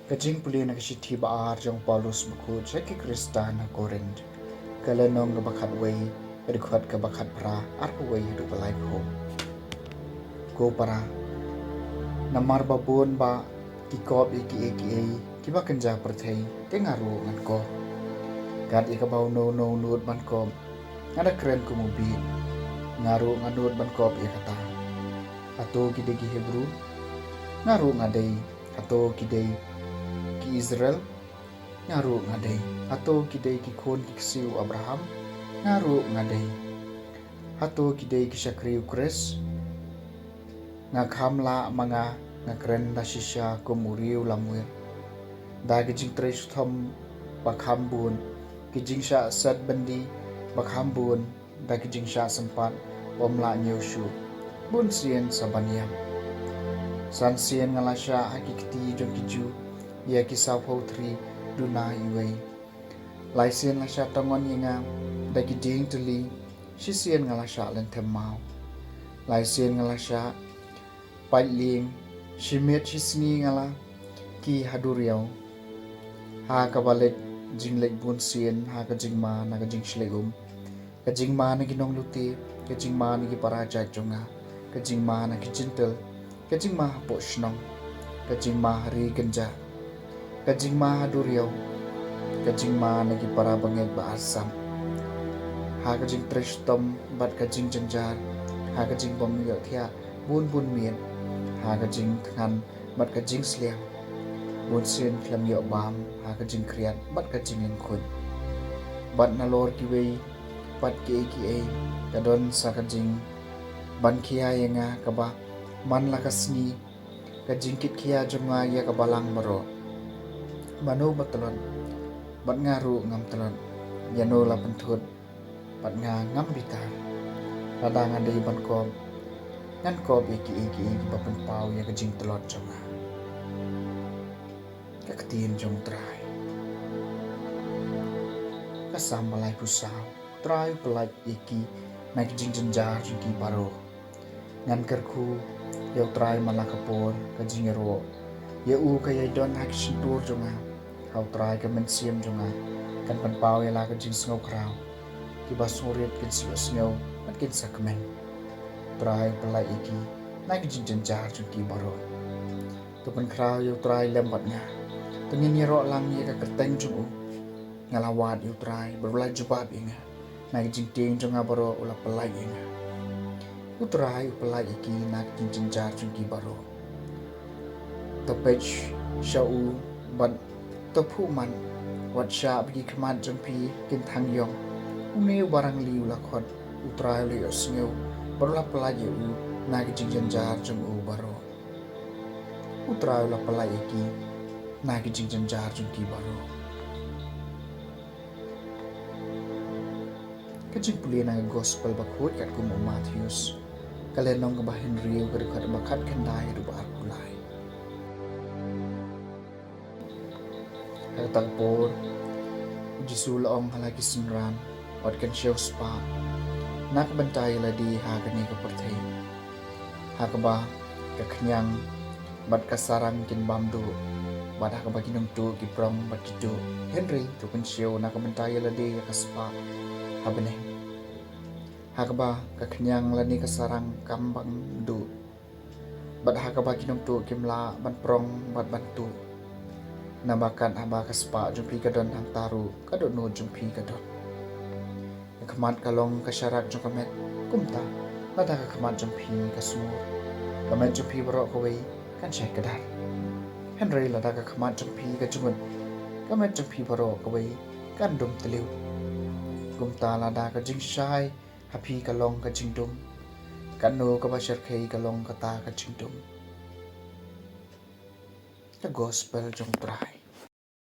Kajing puli na kasithi baar jong Paulus buku ceki Krista na Korint. Kalenong na bakat way, edukhat ka bakat pra, arpa way hidup balay ko. Ko para, namar babon ba, kikop iki kiba kenja pertay, kengaru ngan ko. Kat ikabaw no nuud man ko, ngada keren ko mubi, ngaru nganuud man ko ikata. Ato kidegi Hebrew, ngaru ngaday, ato kidegi Israel ngaru ngadai atau kidai kikon kiksiu Abraham ngaru ngadai atau kidai kisakriu Kres ngakhamla mga ngakren nasisya kumuriu lamwir da kijing tres thom bakhambun kijing sya sad bandi bakhambun da kijing sya sempat pomla nyushu bun sien sabaniam san sien ngalasya hakikti jong kiju ia kisah pautri duna iway. Laisien la siya tangon nga dagi ding tuli sisien nga la siya lentem mau. Laisien nga la siya pailing simit sisni nga la ki haduriyaw. Ha kabalik jingleg bunsien ha kajingma na kajing slegum. Kajingma na ginong luti, kajingma na giparaja jonga, kajingma na kijintel, kajingma po shnong, kajingma hari genja. Kajing ma haduriyaw, kajing ma nagi para bangeg ba asam. Ha kajing trestom bat kajing janjar, ha kajing bamiyo thia bun mien, ha kajing than bat kajing sliang. Bun sin klamyo bam, ha kajing kriat bat kajing engkod. Bat nalor kiway, bat ki kadon sa kajing ban kia yenga kaba man lakasni, kajing kit kia jonga ya kabalang maro. Manu batalon, bat ngaru ngam talon, yano la pentut, bat ngam bitar, ladangan dari ban kob, ngan kob iki bapen pau ya kajing telot jonga, kaktiin jong trai, kasam balai pusau, trai pelai iki, naik kajing jenjar jengki paro, ngan kerku, yau trai malakapor kajing ero, ya kaya don hak sintur jonga. Hau try ka mensiam jonga kan panpaw ya la kajing sngaw kraw kiba surit kin sngaw at kin sakmen try palai iki na kajing janjar jengki baro tupan kraw yu try lembat nga tengin yero lang ya ka kerteng jongu ngalawat yu try berbelai jubab inga na kajing ting jonga baro ula palai inga yu try palai iki na kajing janjar jengki baro tapech syau ban topu man wat sya bagi kemat jempi kin thang yong umi barang liu lakot utrai li osngeu barulah pelagi u nagi jingjan jar jeng u baro utrai la pelagi ki nagi jingjan jar jeng ki baro kajing puli nagi gospel bakut kat kumu Matthews kalian nong kebahin riu kedekat bakat kendai rupa arkulai tagpor jisulaong halagi sinran at kan siyaw spa nakabantay la di hagani kapertay hakaba kakanyang bat kasarang kin bamdo bat hakaba kinumtu kiprong bat kitu Henry to kan siyaw nakabantay la di kaspa habane hakaba kakanyang la ni kasarang kambang do bat hakaba kinumtu kimla ban prong bat bantu nabakan abakas pa jumpi kadon ang taru kadon no jumpi kadon kamat kalong kasyarat jung kamet kumta lada kamat jumpi kasmur kamet jumpi barok kawai kan syai kadar Henry lada kamat jumpi kajungun kamet jumpi barok kawai kan dum teliu kumta lada kajing syai hapi kalong kajing dum kan no kabasyar kai kalong kata kajing dum the gospel jong try